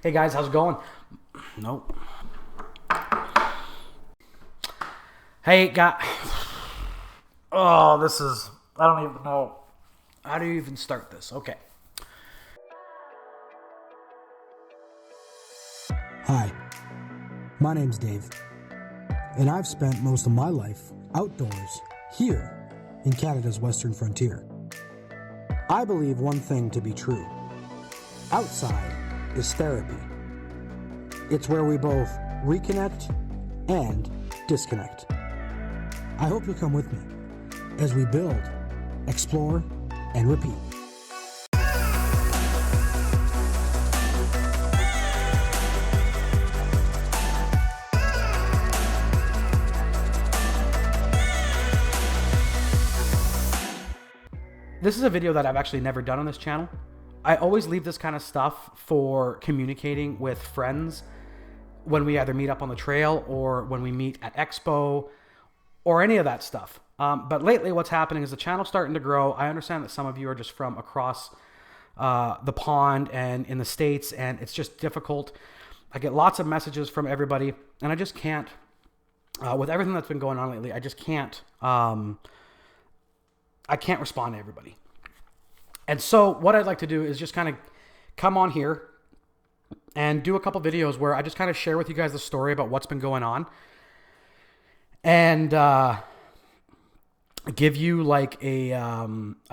Hey guys, how's it going? Nope. Hey, guys. Oh, this is... I don't even know. How do you even start this? Okay. Hi, my name's Dave, and I've spent most of my life outdoors here in Canada's Western frontier. I believe one thing to be true. Outside is therapy. It's where we both reconnect and disconnect. I hope you'll come with me as we build, explore, and repeat. This is a video that I've actually never done on this channel. I always leave this kind of stuff for communicating with friends when we either meet up on the trail or when we meet at Expo or any of that stuff. But lately what's happening is the channel's starting to grow. I understand that some of you are just from across the pond and in the States, and it's just difficult. I get lots of messages from everybody, and I just can't, with everything that's been going on lately, I just can't, I can't respond to everybody. And so what I'd like to do is just kind of come on here and do a couple videos where I just kind of share with you guys the story about what's been going on and give you like a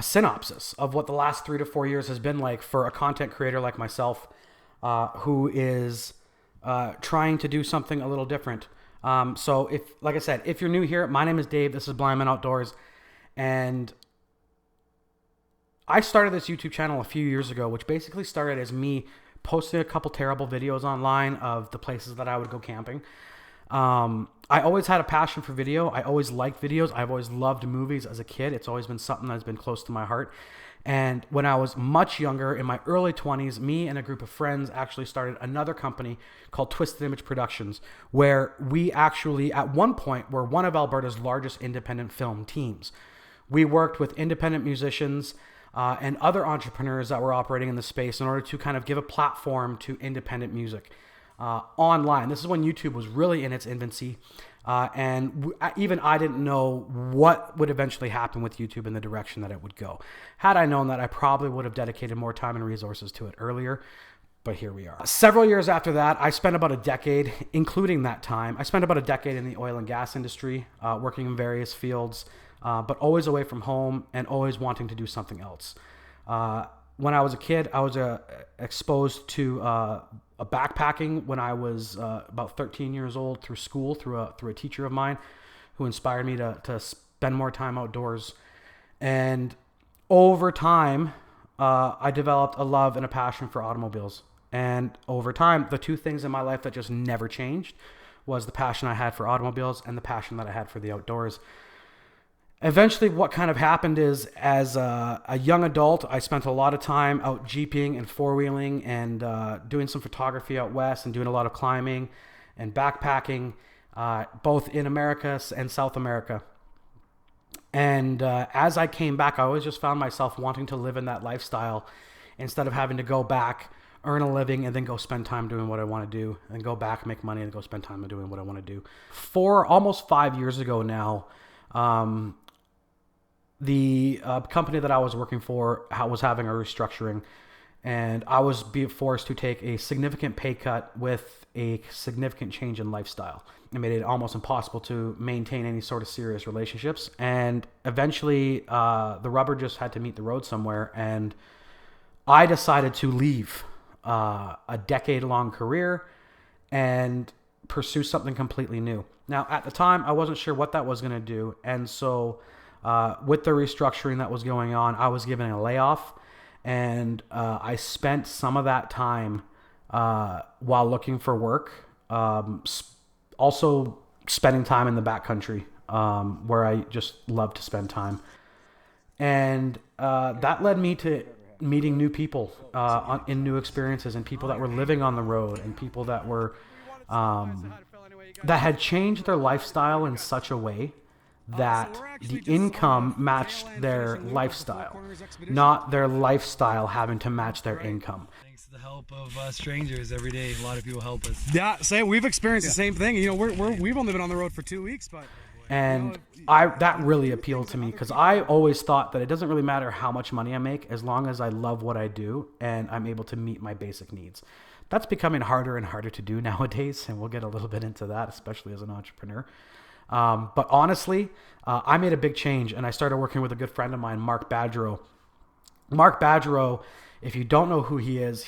synopsis of what the last 3 to 4 years has been like for a content creator like myself who is trying to do something a little different. So if, like I said, if you're new here, my name is Dave. This is Blindman Outdoors. And I started this YouTube channel a few years ago, which basically started as me posting a couple terrible videos online of the places that I would go camping. I always had a passion for video. I always liked videos. I've always loved movies as a kid. It's always been something that's been close to my heart. And when I was much younger, in my early 20s, me and a group of friends actually started another company called Twisted Image Productions, where we actually, at one point, were one of Alberta's largest independent film teams. We worked with independent musicians and other entrepreneurs that were operating in the space in order to kind of give a platform to independent music online. This is when YouTube was really in its infancy. Even I didn't know what would eventually happen with YouTube and the direction that it would go. Had I known that, I probably would have dedicated more time and resources to it earlier. But here we are. Several years after that, I spent about a decade, including that time, I spent about a decade in the oil and gas industry, working in various fields, but always away from home and always wanting to do something else. When I was a kid, I was exposed to backpacking when I was about 13 years old through school, through a teacher of mine who inspired me to spend more time outdoors. And over time, I developed a love and a passion for automobiles. And over time, the two things in my life that just never changed was the passion I had for automobiles and the passion that I had for the outdoors. Eventually, what kind of happened is, as a young adult, I spent a lot of time out jeeping and four-wheeling and doing some photography out west and doing a lot of climbing and backpacking, both in America and South America. And as I came back, I always just found myself wanting to live in that lifestyle instead of having to go back, earn a living, and then go spend time doing what I want to do, and go back, make money, and go spend time doing what I want to do. Almost 5 years ago now, the company that I was working for was having a restructuring, and I was being forced to take a significant pay cut with a significant change in lifestyle. It made it almost impossible to maintain any sort of serious relationships, and eventually the rubber just had to meet the road somewhere, and I decided to leave a decade-long career and pursue something completely new. Now, at the time, I wasn't sure what that was going to do, and so with the restructuring that was going on, I was given a layoff, and I spent some of that time while looking for work, also spending time in the backcountry where I just love to spend time. And that led me to meeting new people in new experiences, and people that were living on the road, and people that were that had changed their lifestyle in such a way that the income matched their lifestyle, not their lifestyle having to match their income. It's the help of strangers every day. A lot of people help us. Yeah, we've experienced the same thing. You know, we've only been on the road for 2 weeks, but and that really appealed to me because I always thought that it doesn't really matter how much money I make as long as I love what I do and I'm able to meet my basic needs. That's becoming harder and harder to do nowadays, and we'll get a little bit into that, especially as an entrepreneur. But honestly, I made a big change, and I started working with a good friend of mine, Mark Badgerow. Mark Badgerow, if you don't know who he is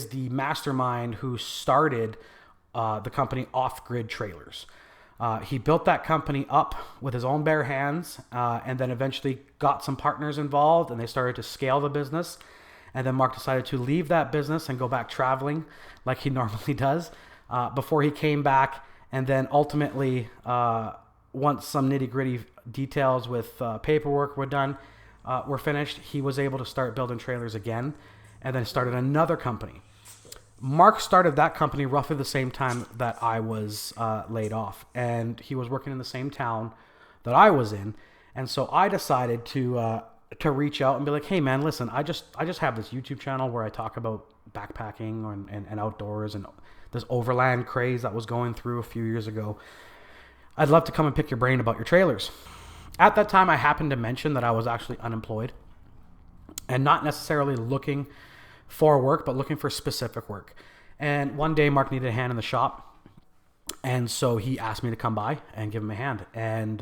the mastermind who started the company Off Grid Trailers. He built that company up with his own bare hands, and then eventually got some partners involved, and they started to scale the business. And then Mark decided to leave that business and go back traveling like he normally does before he came back. And then ultimately, once some nitty-gritty details with paperwork were finished, he was able to start building trailers again and then started another company. Mark started that company roughly the same time that I was laid off, and he was working in the same town that I was in. And so I decided to reach out and be like, hey man, listen, I just have this YouTube channel where I talk about backpacking and outdoors and this overland craze that was going through a few years ago. I'd love to come and pick your brain about your trailers. At that time, I happened to mention that I was actually unemployed and not necessarily looking for work, but looking for specific work. And one day Mark needed a hand in the shop. And so he asked me to come by and give him a hand. And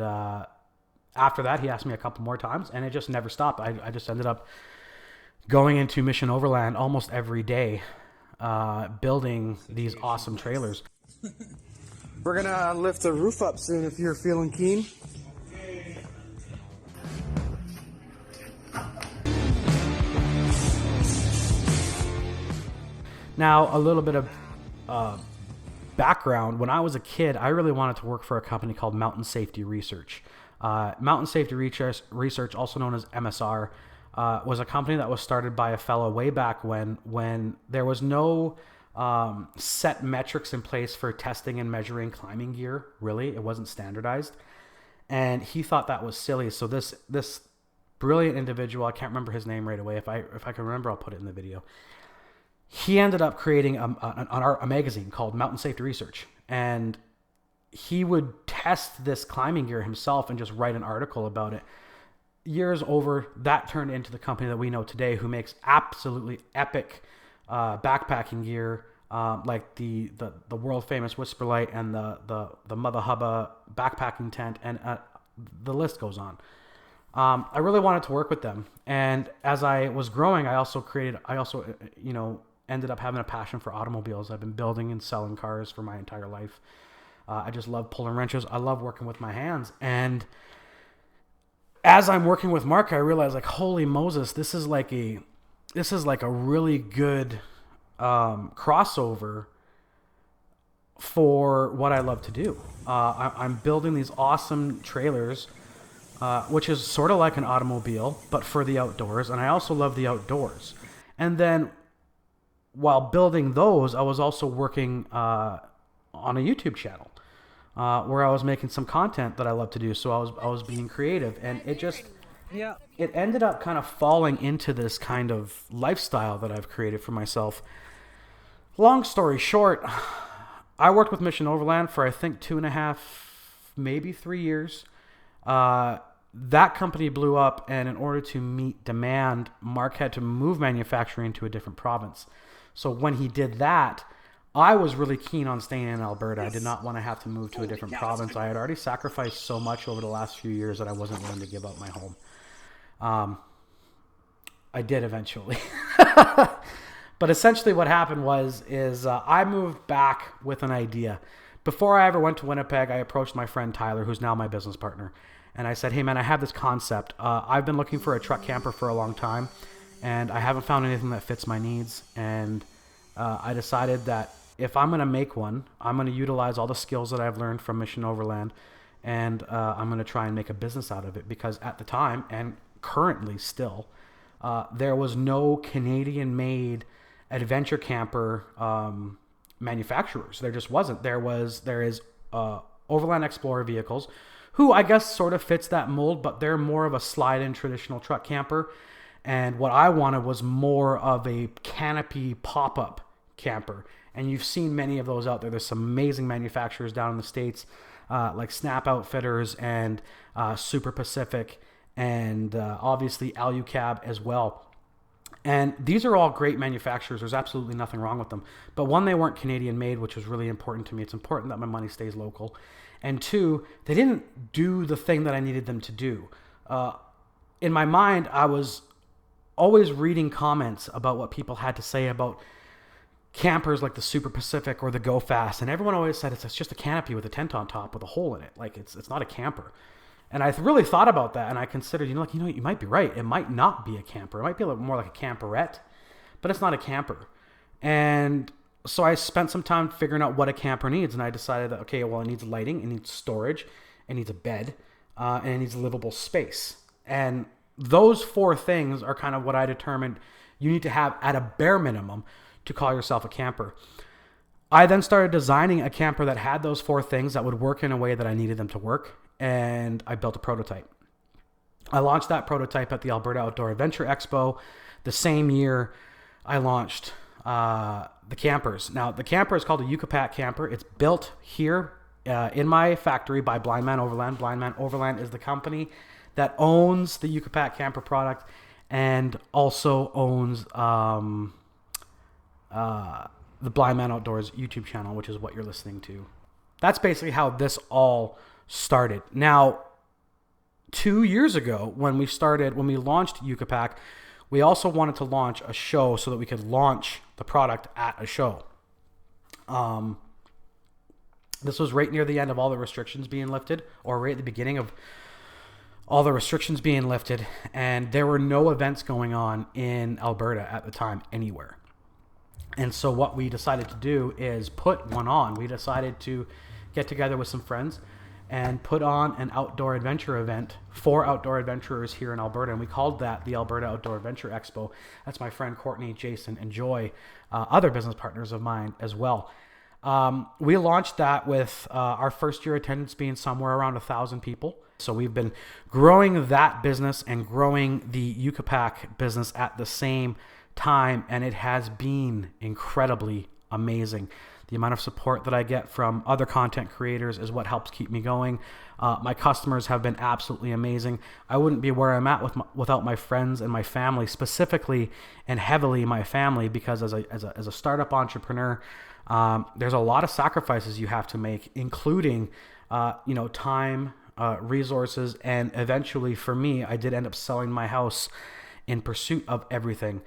after that, he asked me a couple more times, and it just never stopped. I just ended up going into Mission Overland almost every day, building these awesome trailers. We're gonna lift the roof up soon if you're feeling keen. Now, a little bit of background. When I was a kid, I really wanted to work for a company called Mountain Safety Research. Mountain Safety Research, also known as MSR, was a company that was started by a fellow way back when there was no set metrics in place for testing and measuring climbing gear. Really, it wasn't standardized, and he thought that was silly. So this brilliant individual, I can't remember his name right away. If I can remember, I'll put it in the video. He ended up creating a magazine called Mountain Safety Research, and he would test this climbing gear himself and just write an article about it. Years over, that turned into the company that we know today, who makes absolutely epic backpacking gear, like the world famous Whisperlight and the Mother Hubba backpacking tent, and the list goes on. I really wanted to work with them, and as I was growing, I also ended up having a passion for automobiles. I've been building and selling cars for my entire life. I just love pulling wrenches. I love working with my hands. And as I'm working with Mark, I realized, like, holy Moses, this is like a really good crossover for what I love to do. I'm building these awesome trailers, which is sort of like an automobile, but for the outdoors. And I also love the outdoors. And then while building those, I was also working on a YouTube channel where I was making some content that I love to do. So I was being creative, and it ended up kind of falling into this kind of lifestyle that I've created for myself. Long story short, I worked with Mission Overland for I think 2.5, maybe 3 years. That company blew up, and in order to meet demand, Mark had to move manufacturing to a different province. So when he did that, I was really keen on staying in Alberta. I did not want to have to move to a different province. I had already sacrificed so much over the last few years that I wasn't willing to give up my home. I did eventually. But essentially what happened is I moved back with an idea. Before I ever went to Winnipeg, I approached my friend Tyler, who's now my business partner. And I said, hey man, I have this concept. I've been looking for a truck camper for a long time, and I haven't found anything that fits my needs. And I decided that if I'm going to make one, I'm going to utilize all the skills that I've learned from Mission Overland, and I'm going to try and make a business out of it. Because at the time, and currently still, there was no Canadian-made adventure camper manufacturers. There just wasn't. There is Overland Explorer vehicles, who I guess sort of fits that mold, but they're more of a slide-in traditional truck camper. And what I wanted was more of a canopy pop-up camper. And you've seen many of those out there. There's some amazing manufacturers down in the States, like Snap Outfitters and Super Pacific, and obviously Alucab as well. And these are all great manufacturers. There's absolutely nothing wrong with them. But one, they weren't Canadian made, which was really important to me. It's important that my money stays local. And two, they didn't do the thing that I needed them to do. In my mind, I was always reading comments about what people had to say about campers like the Super Pacific or the Go Fast, and everyone always said it's just a canopy with a tent on top with a hole in it. Like it's not a camper. And I really thought about that, and I considered, you might be right. It might not be a camper. It might be a little more like a camperette, but it's not a camper. And so I spent some time figuring out what a camper needs, and I decided that, okay, well, it needs lighting, it needs storage, it needs a bed, and it needs livable space. And those four things are kind of what I determined you need to have at a bare minimum to call yourself a camper. I then started designing a camper that had those four things that would work in a way that I needed them to work, and I built a prototype. I launched that prototype at the Alberta Outdoor Adventure Expo. The same year, I launched the campers. Now, the camper is called a Yucca Pac Camper. It's built here in my factory by Blindman Overland. Blindman Overland is the company that owns the Yucca Pac Camper product and also owns the Blindman Outdoors YouTube channel, which is what you're listening to. That's basically how this all started. Now, 2 years ago, when we launched Yucca Pac, we also wanted to launch a show so that we could launch the product at a show. This was right near the end of all the restrictions being lifted, or right at the beginning of all the restrictions being lifted, and there were no events going on in Alberta at the time anywhere. And so what we decided to do is put one on. We decided to get together with some friends and put on an outdoor adventure event for outdoor adventurers here in Alberta, and we called that the Alberta Outdoor Adventure Expo. That's my friend Courtney, Jason, and Joy, other business partners of mine as well. We launched that with our first year attendance being somewhere around 1,000 people. So we've been growing that business and growing the Yucca Pac business at the same time, and it has been incredibly amazing. The amount of support that I get from other content creators is what helps keep me going. My customers have been absolutely amazing. I wouldn't be where I'm at without my friends and my family, specifically and heavily my family, because as a startup entrepreneur, there's a lot of sacrifices you have to make, including time, resources, and eventually for me, I did end up selling my house in pursuit of everything.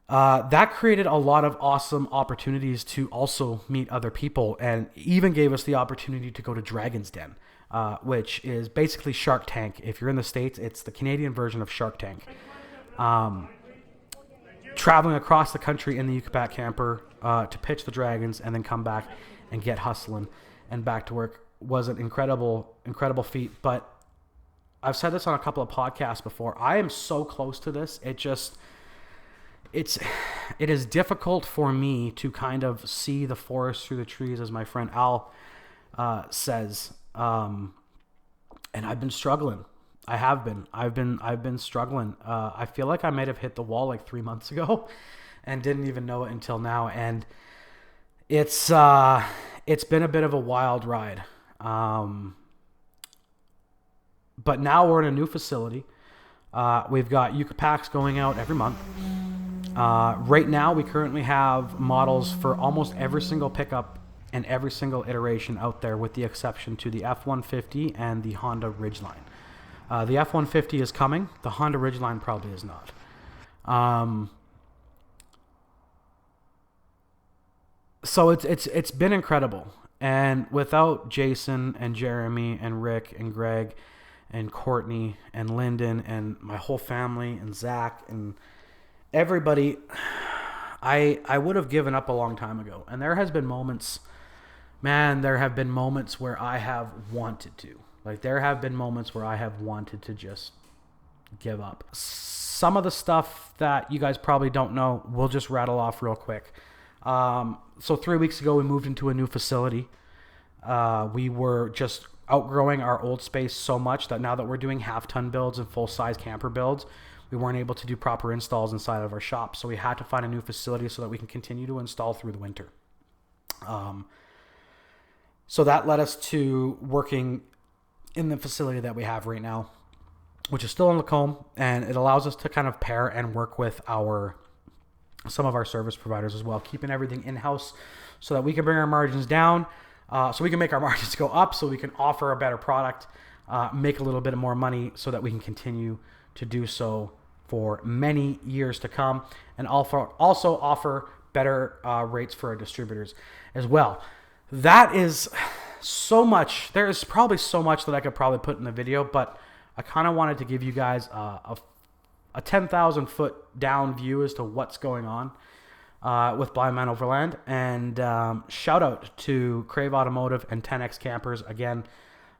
That created a lot of awesome opportunities to also meet other people, and even gave us the opportunity to go to Dragon's Den, which is basically Shark Tank. If you're in the States, it's the Canadian version of Shark Tank. Traveling across the country in the Yucca Pac Camper to pitch the dragons and then come back and get hustling and back to work was an incredible feat. But I've said this on a couple of podcasts before. I am so close to this. It is difficult for me to kind of see the forest through the trees, as my friend Al says. And I've been struggling. I've been struggling. I feel like I might have hit the wall like 3 months ago and didn't even know it until now. And it's been a bit of a wild ride. But now we're in a new facility. We've got Yucca Pacs going out every month. Right now, we currently have models for almost every single pickup and every single iteration out there, with the exception to the F-150 and the Honda Ridgeline. The F-150 is coming. The Honda Ridgeline probably is not. So it's been incredible. And without Jason and Jeremy and Rick and Greg and Courtney and Lyndon and my whole family and Zach and everybody, I would have given up a long time ago. And there have been moments where I have wanted to. Like, there have been moments where I have wanted to just give up. Some of the stuff that you guys probably don't know, we'll just rattle off real quick. So 3 weeks ago, we moved into a new facility. We were just outgrowing our old space so much that now that we're doing half-ton builds and full-size camper builds, we weren't able to do proper installs inside of our shop. So we had to find a new facility so that we can continue to install through the winter. So that led us to working in the facility that we have right now, which is still in Lacombe, and it allows us to kind of pair and work with some of our service providers as well, keeping everything in-house so that we can bring our margins down, so we can make our margins go up, so we can offer a better product, make a little bit more money so that we can continue to do so for many years to come, and also offer better rates for our distributors as well. That is so much. There is probably so much that I could probably put in the video, but I kind of wanted to give you guys a 10,000 foot down view as to what's going on with Blindman Overland. And shout out to Crave Automotive and 10X Campers. Again,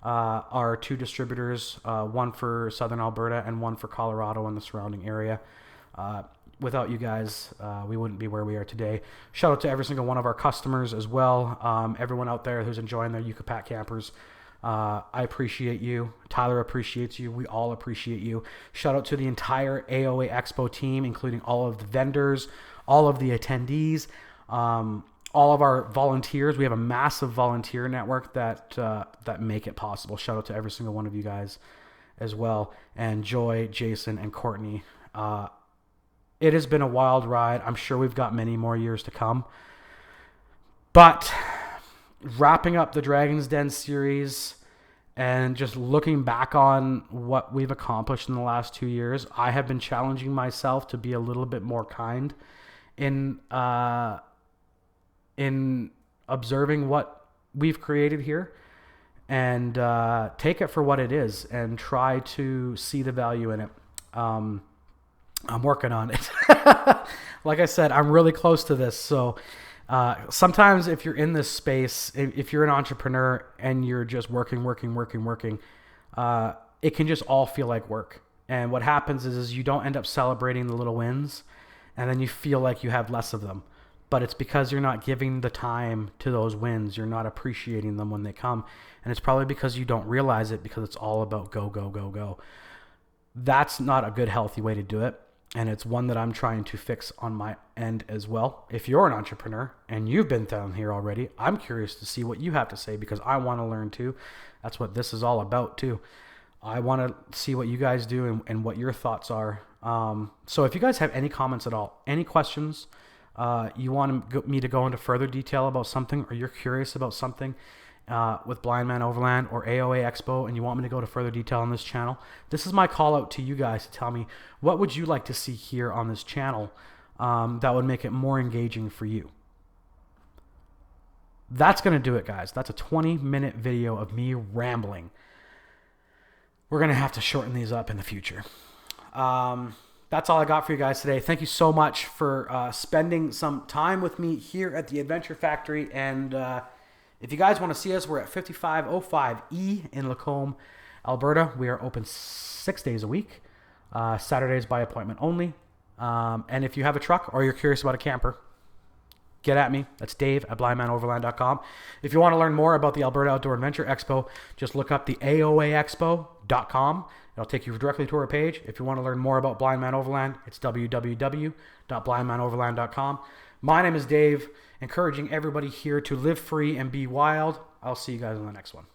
our two distributors, one for Southern Alberta and one for Colorado and the surrounding area. Without you guys, we wouldn't be where we are today. Shout out to every single one of our customers as well. Everyone out there who's enjoying their Yucca Pac Campers. I appreciate you. Tyler appreciates you. We all appreciate you. Shout out to the entire AOA Expo team, including all of the vendors, all of the attendees, all of our volunteers. We have a massive volunteer network that make it possible. Shout out to every single one of you guys as well. And Joy, Jason, and Courtney. It has been a wild ride. I'm sure we've got many more years to come. But wrapping up the Dragon's Den series and just looking back on what we've accomplished in the last 2 years, I have been challenging myself to be a little bit more kind in observing what we've created here, and take it for what it is and try to see the value in it. I'm working on it. Like I said, I'm really close to this. So sometimes if you're in this space, if you're an entrepreneur and you're just working, it can just all feel like work. And what happens is you don't end up celebrating the little wins, and then you feel like you have less of them. But it's because you're not giving the time to those wins. You're not appreciating them when they come. And it's probably because you don't realize it, because it's all about go, go, go, go. That's not a good, healthy way to do it. And it's one that I'm trying to fix on my end as well. If you're an entrepreneur and you've been down here already, I'm curious to see what you have to say, because I want to learn too. That's what this is all about too. I want to see what you guys do and what your thoughts are. So if you guys have any comments at all, any questions, you want me to go into further detail about something, or you're curious about something with Blindman Overland or AOA Expo, and you want me to go to further detail on this channel, this is my call out to you guys to tell me, what would you like to see here on this channel that would make it more engaging for you? That's going to do it, guys. That's a 20-minute video of me rambling. We're going to have to shorten these up in the future. That's all I got for you guys today. Thank you so much for spending some time with me here at the Adventure Factory. And if you guys want to see us, we're at 5505E in Lacombe, Alberta. We are open 6 days a week, Saturdays by appointment only. And if you have a truck or you're curious about a camper, get at me. That's Dave at blindmanoverland.com. If you want to learn more about the Alberta Outdoor Adventure Expo, just look up the AOAexpo.com. It'll take you directly to our page. If you want to learn more about Blindman Overland, it's www.blindmanoverland.com. My name is Dave, encouraging everybody here to live free and be wild. I'll see you guys in the next one.